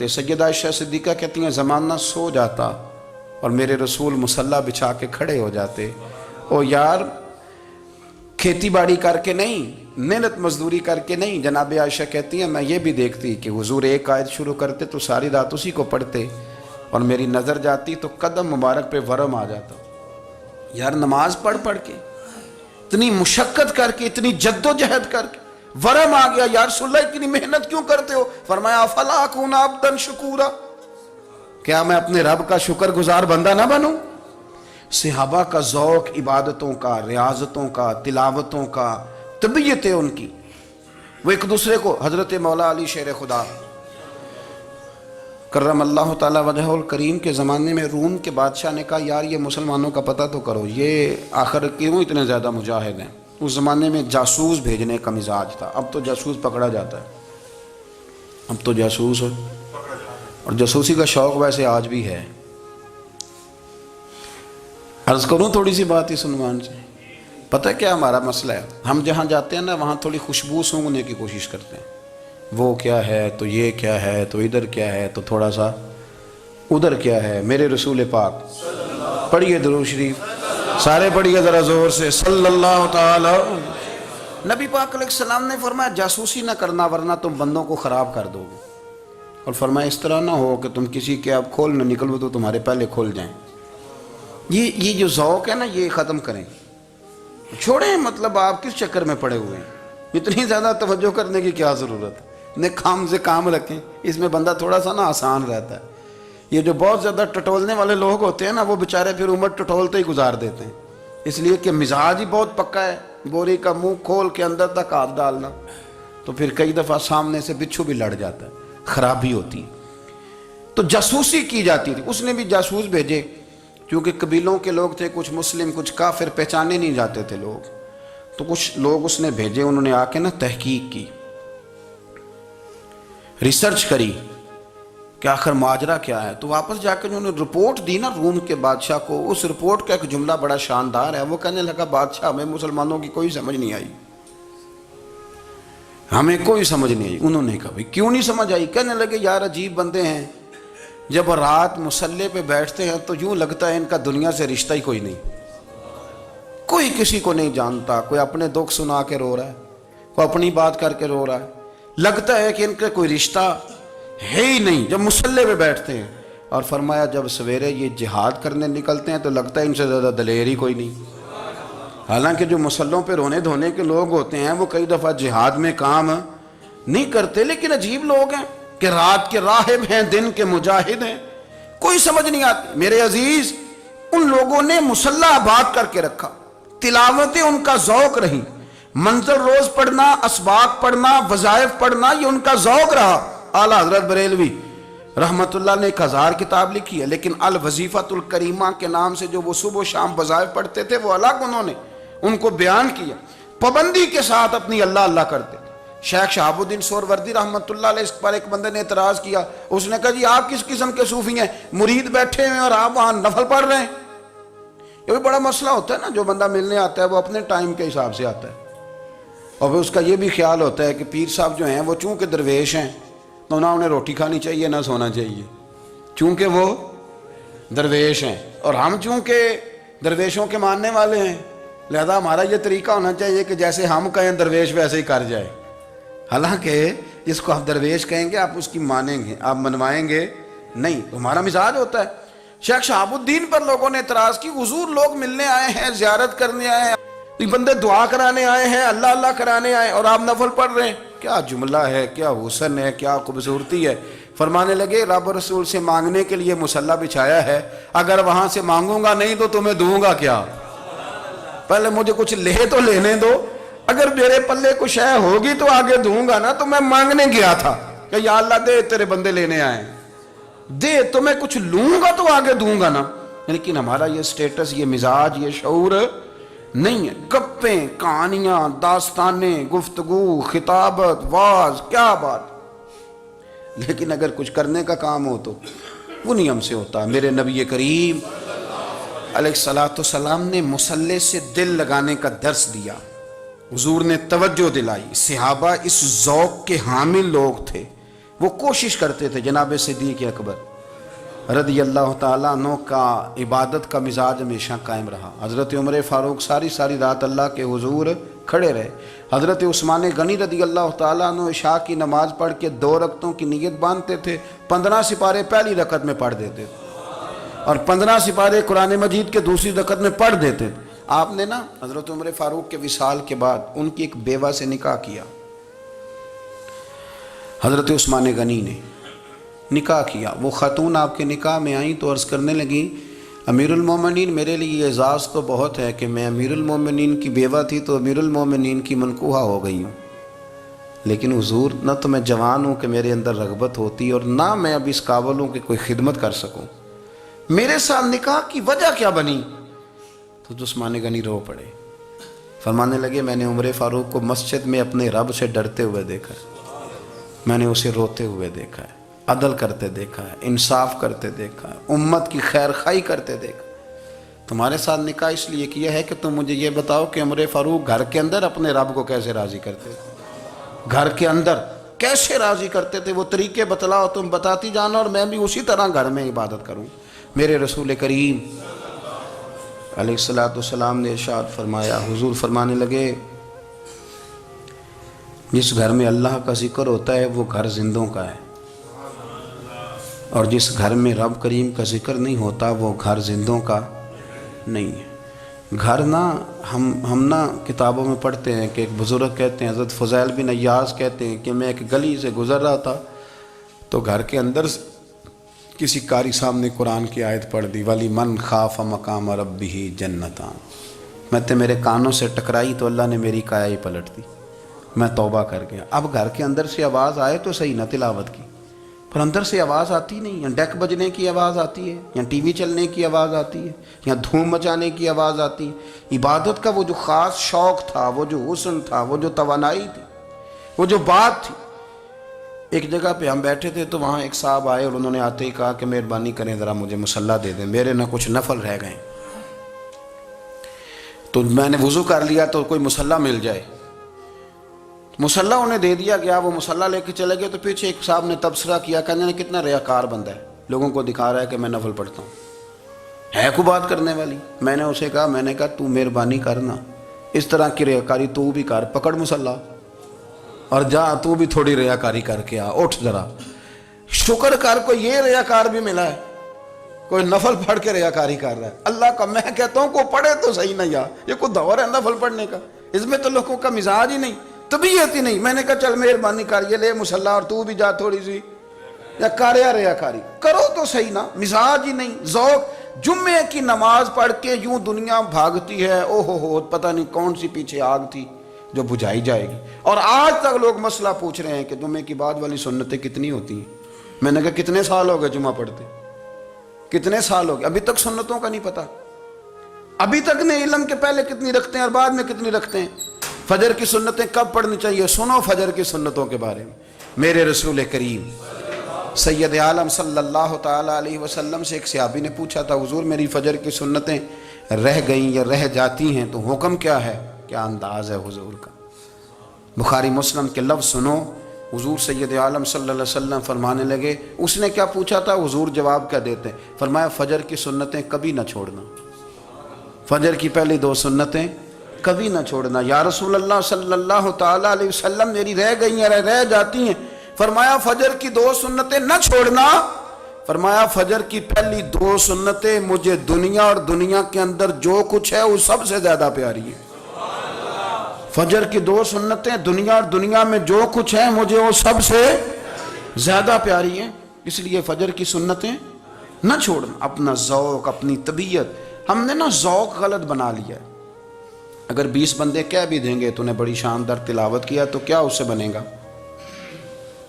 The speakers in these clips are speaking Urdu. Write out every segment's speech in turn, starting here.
سیدہ عائشہ صدیقہ کہتی ہیں زمانہ سو جاتا اور میرے رسول مصلی بچھا کے کھڑے ہو جاتے. او یار کھیتی باڑی کر کے نہیں، محنت مزدوری کر کے نہیں. جناب عائشہ کہتی ہیں میں یہ بھی دیکھتی کہ حضور ایک آیت شروع کرتے تو ساری رات اسی کو پڑھتے، اور میری نظر جاتی تو قدم مبارک پہ ورم آ جاتا. یار نماز پڑھ کے اتنی مشقت کر کے اتنی جد و جہد کر کے ورم آ گیا، یا رسول اللہ اتنی محنت کیوں کرتے ہو؟ فرمایا افلا اکون عبدا شکورا، کیا میں اپنے رب کا شکر گزار بندہ نہ بنوں؟ صحابہ کا ذوق عبادتوں کا، ریاضتوں کا، تلاوتوں کا، طبیعت ہے ان کی. وہ ایک دوسرے کو، حضرت مولا علی شیر خدا کرم اللہ تعالی وجہ الکریم کے زمانے میں روم کے بادشاہ نے کہا یار یہ مسلمانوں کا پتہ تو کرو، یہ آخر کیوں اتنے زیادہ مجاہد ہیں؟ اس زمانے میں جاسوس بھیجنے کا مزاج تھا. اب تو جاسوس پکڑا جاتا ہے، اب تو جاسوس ہو، اور جاسوسی کا شوق ویسے آج بھی ہے. عرض کروں تھوڑی سی بات اس عنوان سے. پتہ ہے کیا ہمارا مسئلہ ہے؟ ہم جہاں جاتے ہیں نا وہاں تھوڑی خوشبو سونگنے کی کوشش کرتے ہیں. وہ کیا ہے تو یہ کیا ہے تو ادھر کیا ہے تو تھوڑا سا ادھر کیا ہے. میرے رسول پاک پڑھیے درود شریف، سارے پڑھیے ذرا زور سے صلی اللہ تعالی. نبی پاک علیہ السلام نے فرمایا جاسوسی نہ کرنا ورنہ تم بندوں کو خراب کر دو گے، اور فرمایا اس طرح نہ ہو کہ تم کسی کے اب کھول نہ نکلو تو تمہارے پہلے کھول جائیں. یہ جو ذوق ہے نا یہ ختم کریں، چھوڑیں. مطلب آپ کس چکر میں پڑے ہوئے ہیں؟ اتنی زیادہ توجہ کرنے کی کیا ضرورت ہے؟ نے کام سے کام رکھیں، اس میں بندہ تھوڑا سا نا آسان رہتا ہے. یہ جو بہت زیادہ ٹٹولنے والے لوگ ہوتے ہیں نا وہ بیچارے پھر عمر ٹٹولتے ہی گزار دیتے ہیں، اس لیے کہ مزاج ہی بہت پکا ہے. بوری کا منہ کھول کے اندر تک ہاتھ ڈالنا تو پھر کئی دفعہ سامنے سے بچھو بھی لڑ جاتا ہے، خرابی ہوتی ہے. تو جاسوسی کی جاتی تھی. اس نے بھی جاسوس بھیجے کیونکہ قبیلوں کے لوگ تھے، کچھ مسلم کچھ کافر، پہچانے نہیں جاتے تھے لوگ. تو کچھ لوگ اس نے بھیجے، انہوں نے آ کے نا تحقیق کی، ریسرچ کری کہ آخر ماجرا کیا ہے. تو واپس جا کے انہوں نے رپورٹ دی نا روم کے بادشاہ کو. اس رپورٹ کا ایک جملہ بڑا شاندار ہے. وہ کہنے لگا بادشاہ ہمیں مسلمانوں کی کوئی سمجھ نہیں آئی، ہمیں کوئی سمجھ نہیں آئی. انہوں نے کہا بھئی کیوں نہیں سمجھ آئی؟ کہنے لگے یار عجیب بندے ہیں، جب رات مصلی پہ بیٹھتے ہیں تو یوں لگتا ہے ان کا دنیا سے رشتہ ہی کوئی نہیں، کوئی کسی کو نہیں جانتا. کوئی اپنے دکھ سنا کے رو رہا ہے، کوئی اپنی بات کر کے رو رہا ہے، لگتا ہے کہ ان کا کوئی رشتہ ہے ہی نہیں جب مصلی پہ بیٹھتے ہیں. اور فرمایا جب سویرے یہ جہاد کرنے نکلتے ہیں تو لگتا ہے ان سے زیادہ دلیر ہی کوئی نہیں. حالانکہ جو مصلوں پہ رونے دھونے کے لوگ ہوتے ہیں وہ کئی دفعہ جہاد میں کام نہیں کرتے، لیکن عجیب لوگ ہیں کہ رات کے راہب ہیں دن کے مجاہد ہیں، کوئی سمجھ نہیں آتی. میرے عزیز ان لوگوں نے مصلی آباد کر کے رکھا، تلاوتیں ان کا ذوق رہی، منظر روز پڑھنا، اسباق پڑھنا، وظائف پڑھنا یہ ان کا ذوق رہا. اعلیٰ حضرت بریلوی رحمت اللہ نے 1000 کتاب لکھی ہے، لیکن الوظیفۃ الکریمہ کے نام سے جو وہ صبح و شام وظائف پڑھتے تھے وہ الگ انہوں نے ان کو بیان کیا. پابندی کے ساتھ اپنی اللہ اللہ کرتے تھے. شیخ شہاب الدین سہروردی رحمت اللہ علیہ، اس پر ایک بندے نے اعتراض کیا. اس نے کہا جی آپ کس قسم کے صوفی ہیں، مرید بیٹھے ہیں اور آپ وہاں نفل پڑھ رہے ہیں؟ یہ بھی بڑا مسئلہ ہوتا ہے نا. جو بندہ ملنے آتا ہے وہ اپنے ٹائم کے حساب سے آتا ہے، اور پھر اس کا یہ بھی خیال ہوتا ہے کہ پیر صاحب جو ہیں وہ چونکہ درویش ہیں تو نہ انہیں روٹی کھانی چاہیے نہ سونا چاہیے، چونکہ وہ درویش ہیں، اور ہم چونکہ درویشوں کے ماننے والے ہیں لہذا ہمارا یہ طریقہ ہونا چاہیے کہ جیسے ہم کہیں درویش ویسے ہی کر جائے. حالانکہ جس کو آپ درویش کہیں گے آپ اس کی مانیں گے، آپ منوائیں گے نہیں. ہمارا مزاج ہوتا ہے. شیخ شہاب الدین پر لوگوں نے اعتراض کی، حضور لوگ ملنے آئے ہیں، زیارت کرنے آئے ہیں، بندے دعا کرانے آئے ہیں، اللہ اللہ کرانے آئے اور آپ نفل پڑھ رہے ہیں. کیا جملہ ہے، کیا حسن ہے، کیا خوبصورتی ہے. فرمانے لگے رب رسول سے مانگنے کے لیے مصلی بچھایا ہے، اگر وہاں سے مانگوں گا نہیں تو تمہیں دوں گا کیا؟ پہلے مجھے کچھ لے تو لینے دو، اگر میرے پلے کچھ ہے ہوگی تو آگے دوں گا نا. تو میں مانگنے گیا تھا کہ یا اللہ دے، تیرے بندے لینے آئے دے، تو میں کچھ لوں گا تو آگے دوں گا نا. لیکن ہمارا یہ سٹیٹس، یہ مزاج، یہ شعور نہیں ہے. گپیں، کہانیاں، داستانیں، گفتگو، خطابت، واز، کیا بات. لیکن اگر کچھ کرنے کا کام ہو تو وہ نہیں ہم سے ہوتا. میرے نبی کریم علیہ السلام نے مصلی سے دل لگانے کا درس دیا، حضور نے توجہ دلائی. صحابہ اس ذوق کے حامل لوگ تھے، وہ کوشش کرتے تھے جناب صدیق اکبر رضی اللہ تعالیٰ عنہ کا عبادت کا مزاج ہمیشہ قائم رہا. حضرت عمر فاروق ساری رات اللہ کے حضور کھڑے رہے. حضرت عثمان غنی رضی اللہ تعالیٰ عنہ عشاء کی نماز پڑھ کے 2 رکعتوں کی نیت باندھتے تھے. 15 سپارے پہلی رکعت میں پڑھ دیتے تھے اور 15 سپارے قرآن مجید کے دوسری رکعت میں پڑھ دیتے تھے. آپ نے نا حضرت عمر فاروق کے وصال کے بعد ان کی ایک بیوہ سے نکاح کیا. حضرت عثمان غنی نے نکاح کیا. وہ خاتون آپ کے نکاح میں آئیں تو عرض کرنے لگیں امیر المومنین میرے لیے اعزاز تو بہت ہے کہ میں امیر المومنین کی بیوہ تھی تو امیر المومنین کی منکوحہ ہو گئی ہوں، لیکن حضور نہ تو میں جوان ہوں کہ میرے اندر رغبت ہوتی اور نہ میں اب اس قابل ہوں کہ کوئی خدمت کر سکوں، میرے ساتھ نکاح کی وجہ کیا بنی؟ تو عثمان غنی رو پڑے. فرمانے لگے میں نے عمر فاروق کو مسجد میں اپنے رب سے ڈرتے ہوئے دیکھا ہے، میں نے اسے روتے ہوئے دیکھا ہے، عدل کرتے دیکھا ہے، انصاف کرتے دیکھا ہے، امت کی خیر خواہی کرتے دیکھا. تمہارے ساتھ نکاح اس لیے کیا ہے کہ تم مجھے یہ بتاؤ کہ عمر فاروق گھر کے اندر اپنے رب کو کیسے راضی کرتے تھے، گھر کے اندر کیسے راضی کرتے تھے، وہ طریقے بتلاؤ، تم بتاتی جانا اور میں بھی اسی طرح گھر میں عبادت کروں. میرے رسول کریم علیہ السلام نے ارشاد فرمایا، حضور فرمانے لگے جس گھر میں اللہ کا ذکر ہوتا ہے وہ گھر زندوں کا ہے، اور جس گھر میں رب کریم کا ذکر نہیں ہوتا وہ گھر زندوں کا نہیں ہے. گھر نا ہم نا کتابوں میں پڑھتے ہیں کہ ایک بزرگ کہتے ہیں، حضرت فضیل بن عیاض کہتے ہیں کہ میں ایک گلی سے گزر رہا تھا تو گھر کے اندر کسی قاری سامنے قرآن کی آیت پڑھ دی ولی من خاف مقام ربہ جنتان. میں تے میرے کانوں سے ٹکرائی تو اللہ نے میری کایا ہی پلٹ دی، میں توبہ کر گیا. اب گھر کے اندر سے آواز آئے تو صحیح نہ تلاوت کی، پر اندر سے آواز آتی نہیں، یا ڈیک بجنے کی آواز آتی ہے، یا ٹی وی چلنے کی آواز آتی ہے، یا دھوم مچانے کی آواز آتی ہے. عبادت کا وہ جو خاص شوق تھا، وہ جو حسن تھا، وہ جو توانائی تھی، وہ جو بات تھی. ایک جگہ پہ ہم بیٹھے تھے تو وہاں ایک صاحب آئے اور انہوں نے آتے ہی کہا کہ مہربانی کریں ذرا مجھے مصلی دے دیں، میرے نہ کچھ نفل رہ گئے. تو میں نے وضو کر لیا تو کوئی مصلی مل جائے. مصلی انہیں دے دیا گیا، وہ مصلی لے کے چلے گئے تو پیچھے ایک صاحب نے تبصرہ کیا، کہنے نے کتنا ریاکار بندہ ہے، لوگوں کو دکھا رہا ہے کہ میں نفل پڑھتا ہوں، ہے کوئی بات کرنے والی. میں نے اسے کہا تو مہربانی کرنا اس طرح کی ریاکاری تو بھی کر، پکڑ مصلی اور جا تو بھی تھوڑی ریاکاری کر کے آ، اٹھ ذرا شکر کر کوئی یہ ریاکار بھی ملا ہے، کوئی نفل پڑھ کے ریاکاری کر رہا ہے. اللہ کا میں کہتا ہوں کو پڑھے تو صحیح نہ، یا یہ کوئی دور ہے نفل پڑھنے کا؟ اس میں تو لوگوں کا مزاج ہی نہیں، طبیعت ہی نہیں. میں نے کہا چل مہربانی کر یہ لے مصلی اور تو بھی جا تھوڑی سی یا کر یا ریاکاری کرو تو صحیح نا. مزاج ہی نہیں، ذوق. جمعے کی نماز پڑھ کے یوں دنیا بھاگتی ہے، او ہو پتہ نہیں کون سی پیچھے آگ تھی جو بجھائی جائے گی. اور آج تک لوگ مسئلہ پوچھ رہے ہیں کہ جمعے کی بعد والی سنتیں کتنی ہوتی ہیں. میں نے کہا کتنے سال ہو گئے جمعہ پڑھتے، کتنے سال ہو گئے، ابھی تک سنتوں کا نہیں پتہ، ابھی تک نے علم کے پہلے کتنی رکھتے ہیں اور بعد میں کتنی رکھتے ہیں. فجر کی سنتیں کب پڑھنی چاہیے، سنو فجر کی سنتوں کے بارے میں. میرے رسول کریم سید عالم صلی اللہ تعالیٰ علیہ وسلم سے ایک صحابی نے پوچھا تھا حضور میری فجر کی سنتیں رہ گئیں یا رہ جاتی ہیں تو حکم کیا ہے؟ کیا انداز ہے حضور کا. بخاری مسلم کے لفظ سنو. حضور سید عالم صلی اللہ علیہ وسلم فرمانے لگے، اس نے کیا پوچھا تھا، حضور جواب کیا دیتے ہیں؟ فرمایا فجر کی سنتیں کبھی نہ چھوڑنا، فجر کی پہلی 2 سنتیں کبھی نہ چھوڑنا. یا رسول اللہ صلی اللہ تعالیٰ علیہ وسلم میری رہ گئی ہیں، رہ جاتی ہیں. فرمایا فجر کی 2 سنتیں نہ چھوڑنا. فرمایا فجر کی پہلی 2 سنتیں مجھے دنیا اور دنیا کے اندر جو کچھ ہے وہ سب سے زیادہ پیاری ہے. فجر کی 2 سنتیں دنیا اور دنیا میں جو کچھ ہے مجھے وہ سب سے زیادہ پیاری ہیں. اس لیے فجر کی سنتیں نہ چھوڑنا. اپنا ذوق، اپنی طبیعت، ہم نے نا ذوق غلط بنا لیا ہے. اگر 20 بندے کہہ بھی دیں گے تو نے بڑی شاندار تلاوت کیا تو کیا اس سے بنے گا؟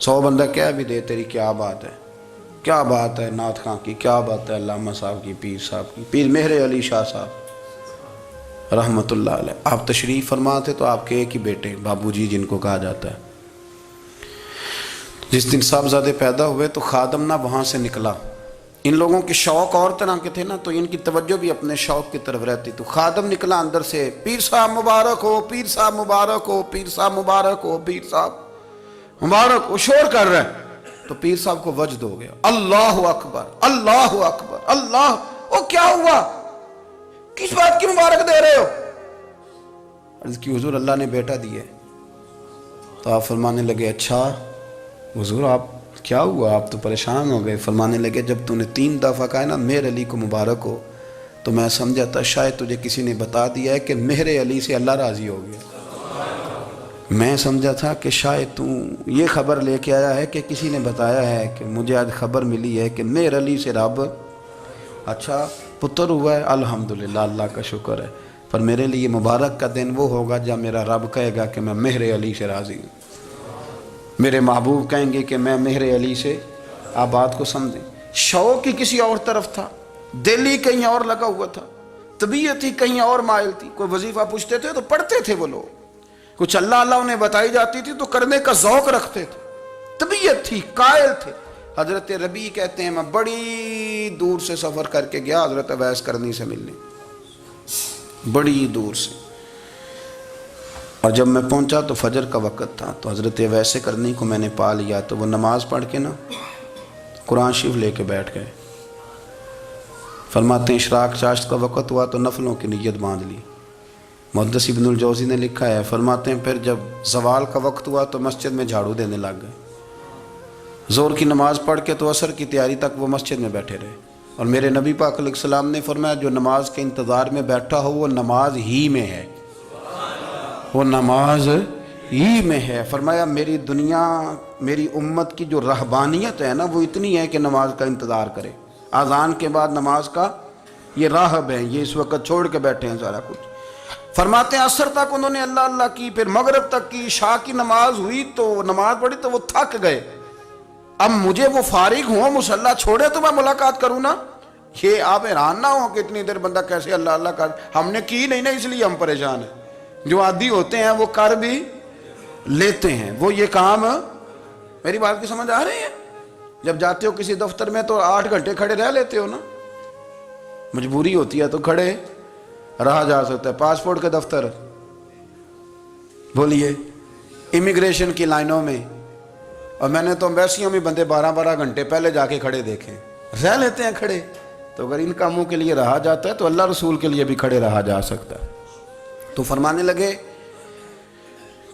100 بندہ کہہ بھی دے تیری کیا بات ہے، کیا بات ہے نعت خاں کی، کیا بات ہے علامہ صاحب کی، پیر صاحب کی، پیر مہر علی شاہ صاحب رحمت اللہ علیہ. آپ تشریف فرما تھے تو آپ کے ایک ہی بیٹے بابو جی جن کو کہا جاتا ہے، جس دن صاحبزادے پیدا ہوئے تو خادم نہ وہاں سے نکلا. ان لوگوں کے شوق اور طرح کے تھے نا تو ان کی توجہ بھی اپنے شوق کی طرف رہتی. تو خادم نکلا اندر سے، پیر صاحب مبارک ہو، پیر صاحب مبارک ہو، پیر صاحب مبارک ہو، پیر صاحب مبارک ہو. شور کر رہا ہے. تو پیر صاحب کو وجد ہو گیا، اللہ اکبر اللہ اکبر اللہ، او کیا ہوا، کس بات کی مبارک دے رہے ہو؟ عرض کی حضور اللہ نے بیٹا دیے۔ تو آپ فرمانے لگے اچھا حضور آپ کیا ہوا، آپ تو پریشان ہو گئے۔ فرمانے لگے جب تو نے 3 دفعہ کہا نا مہر علی کو مبارک ہو، تو میں سمجھا تھا شاید تجھے کسی نے بتا دیا ہے کہ مہر علی سے اللہ راضی ہو گیا۔ میں سمجھا تھا کہ شاید تو یہ خبر لے کے آیا ہے کہ کسی نے بتایا ہے کہ مجھے آج خبر ملی ہے کہ مہر علی سے رب اچھا پتر ہوا ہے، الحمدللہ اللہ کا شکر ہے، پر میرے لیے مبارک کا دن وہ ہوگا جب میرا رب کہے گا کہ میں مہر علی سے راضی ہوں، میرے محبوب کہیں گے کہ میں مہر علی سے۔ آپ بات کو سمجھیں، شوق ہی کسی اور طرف تھا، دل ہی کہیں اور لگا ہوا تھا، طبیعت ہی کہیں اور مائل تھی۔ کوئی وظیفہ پوچھتے تھے تو پڑھتے تھے وہ لوگ، کچھ اللہ اللہ انہیں بتائی جاتی تھی تو کرنے کا ذوق رکھتے تھے، طبیعت تھی، قائل تھے۔ حضرت ربیع کہتے ہیں میں بڑی دور سے سفر کر کے گیا حضرت اویس کرنی سے ملنے، بڑی دور سے، اور جب میں پہنچا تو فجر کا وقت تھا، تو حضرت اویس کرنی کو میں نے پا لیا، تو وہ نماز پڑھ کے نا قرآن شریف لے کے بیٹھ گئے۔ فرماتے ہیں اشراق چاشت کا وقت ہوا تو نفلوں کی نیت باندھ لی۔ محدث ابن الجوزی نے لکھا ہے، فرماتے ہیں پھر جب زوال کا وقت ہوا تو مسجد میں جھاڑو دینے لگ گئے، زور کی نماز پڑھ کے تو عصر کی تیاری تک وہ مسجد میں بیٹھے رہے، اور میرے نبی پاک علیہ السلام نے فرمایا جو نماز کے انتظار میں بیٹھا ہو وہ نماز ہی میں ہے، وہ نماز ہی میں ہے۔ فرمایا میری دنیا میری امت کی جو رہبانیت ہے نا وہ اتنی ہے کہ نماز کا انتظار کرے، اذان کے بعد نماز کا یہ راہب ہیں، یہ اس وقت چھوڑ کے بیٹھے ہیں سارا کچھ۔ فرماتے ہیں عصر تک انہوں نے اللہ اللہ کی، پھر مغرب تک کی، عشاء کی نماز ہوئی تو نماز پڑھی تو وہ تھک گئے، اب مجھے وہ فارغ ہوں مصلی چھوڑے تو میں ملاقات کروں نا۔ یہ آپ حیران نہ ہوں کہ اتنی دیر بندہ کیسے اللہ اللہ کر، ہم نے کی نہیں نا اس لیے ہم پریشان ہیں، جو عادی ہوتے ہیں وہ کر بھی لیتے ہیں، وہ یہ کام۔ میری بات کی سمجھ آ رہی ہے؟ جب جاتے ہو کسی دفتر میں تو 8 گھنٹے کھڑے رہ لیتے ہو نا، مجبوری ہوتی ہے تو کھڑے رہا جا سکتا ہے۔ پاسپورٹ کے دفتر بولیے، امیگریشن کی لائنوں میں، اور میں نے تو امبیسیوں میں بندے 12 گھنٹے پہلے جا کے کھڑے دیکھیں، رہ لیتے ہیں کھڑے۔ تو اگر ان کاموں کے لیے رہا جاتا ہے تو اللہ رسول کے لیے بھی کھڑے رہا جا سکتا ہے۔ تو فرمانے لگے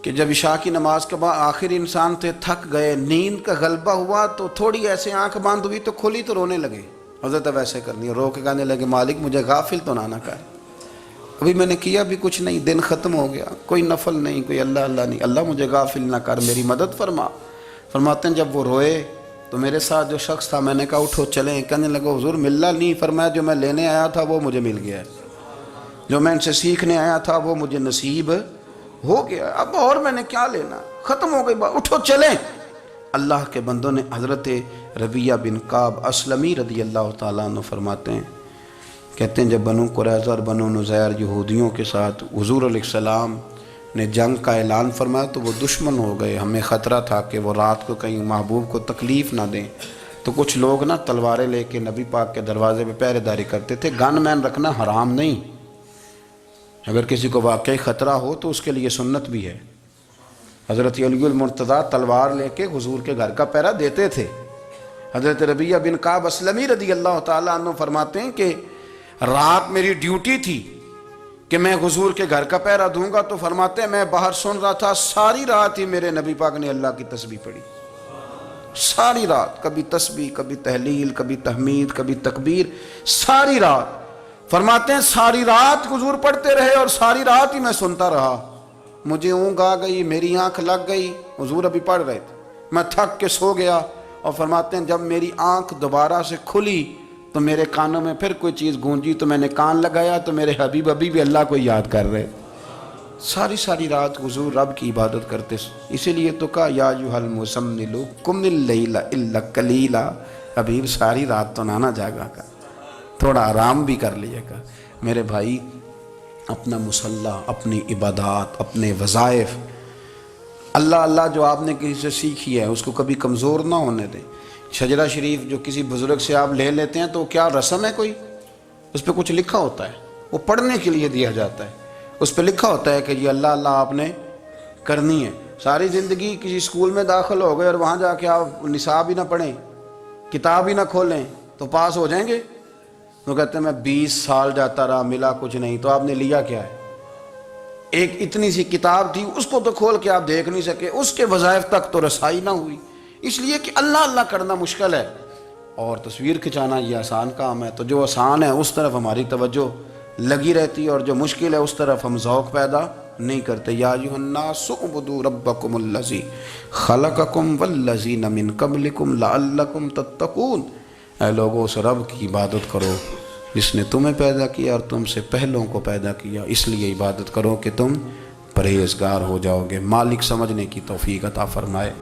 کہ جب عشاء کی نماز کے بعد آخر انسان تھے، تھک گئے، نیند کا غلبہ ہوا تو تھوڑی ایسے آنکھ بند ہوئی تو کھلی تو رونے لگے۔ حضرت ویسے کرنی رو کے کہنے لگے مالک مجھے غافل تو نہ کر، ابھی میں نے کیا بھی کچھ نہیں، دن ختم ہو گیا، کوئی نفل نہیں، کوئی اللہ اللہ نہیں، اللہ مجھے غافل نہ کر، میری مدد فرما۔ فرماتے ہیں جب وہ روئے تو میرے ساتھ جو شخص تھا میں نے کہا اٹھو چلیں، کہنے لگا حضور ملنا نہیں، فرمایا جو میں لینے آیا تھا وہ مجھے مل گیا ہے، جو میں ان سے سیکھنے آیا تھا وہ مجھے نصیب ہو گیا، اب اور میں نے کیا لینا، ختم ہو گئی بات، اٹھو چلیں۔ اللہ کے بندوں نے حضرت ربیعہ بن کعب اسلمی رضی اللہ تعالیٰ عنہ فرماتے ہیں، کہتے ہیں جب بنو قریظہ اور بنو نذیر یہودیوں کے ساتھ حضور علیہ السلام نے جنگ کا اعلان فرمایا تو وہ دشمن ہو گئے، ہمیں خطرہ تھا کہ وہ رات کو کہیں محبوب کو تکلیف نہ دیں، تو کچھ لوگ نا تلواریں لے کے نبی پاک کے دروازے پہ پہرے داری کرتے تھے۔ گن مین رکھنا حرام نہیں، اگر کسی کو واقعی خطرہ ہو تو اس کے لیے سنت بھی ہے۔ حضرت علی المرتضیٰ تلوار لے کے حضور کے گھر کا پہرا دیتے تھے۔ حضرت ربیعہ بن کعب اسلمی رضی اللہ تعالیٰ عنہ فرماتے ہیں کہ رات میری ڈیوٹی تھی کہ میں حضور کے گھر کا پہرا دوں گا، تو فرماتے ہیں میں باہر سن رہا تھا، ساری رات ہی میرے نبی پاک نے اللہ کی تسبیح پڑھی، ساری رات، کبھی تسبیح، کبھی تحلیل، کبھی تحمید، کبھی تکبیر، ساری رات۔ فرماتے ہیں ساری رات حضور پڑھتے رہے اور ساری رات ہی میں سنتا رہا، مجھے اونگ آ گئی، میری آنکھ لگ گئی، حضور ابھی پڑھ رہے تھے، میں تھک کے سو گیا، اور فرماتے ہیں جب میری آنکھ دوبارہ سے کھلی تو میرے کانوں میں پھر کوئی چیز گونجی، تو میں نے کان لگایا تو میرے حبیب ابھی بھی اللہ کو یاد کر رہے، ساری رات حضور رب کی عبادت کرتے۔ اسی لیے تو کہا یا ایھا المزمل قم اللیل الا قلیلا، حبیب ساری رات تو نہ جاگا کا، تھوڑا آرام بھی کر لیے گا۔ میرے بھائی اپنا مصلی، اپنی عبادات، اپنے وظائف، اللہ اللہ جو آپ نے کسی سے سیکھی ہے اس کو کبھی کمزور نہ ہونے دیں۔ شجرہ شریف جو کسی بزرگ سے آپ لے لیتے ہیں تو کیا رسم ہے کوئی؟ اس پہ کچھ لکھا ہوتا ہے، وہ پڑھنے کے لیے دیا جاتا ہے، اس پہ لکھا ہوتا ہے کہ یہ اللہ اللہ آپ نے کرنی ہے۔ ساری زندگی کسی اسکول میں داخل ہو گئے اور وہاں جا کے آپ نصاب ہی نہ پڑھیں، کتاب ہی نہ کھولیں تو پاس ہو جائیں گے؟ وہ کہتے ہیں میں 20 سال جاتا رہا ملا کچھ نہیں. تو آپ نے لیا کیا ہے؟ ایک اتنی سی کتاب تھی، اس کو تو کھول کے آپ دیکھ نہیں سکے، اس کے وظائف تک تو رسائی نہ ہوئی. اس لیے کہ اللہ اللہ کرنا مشکل ہے اور تصویر کھنچانا یہ آسان کام ہے. تو جو آسان ہے اس طرف ہماری توجہ لگی رہتی ہے اور جو مشکل ہے اس طرف ہم ذوق پیدا نہیں کرتے. یا ایھا الناس اعبدوا ربکم الذی خلقکم والذین من قبلکم لعلکم تتقون. اے لوگو اس رب کی عبادت کرو جس نے تمہیں پیدا کیا اور تم سے پہلوں کو پیدا کیا، اس لیے عبادت کرو کہ تم پرہیزگار ہو جاؤ گے. مالک سمجھنے کی توفیق عطا فرمائے.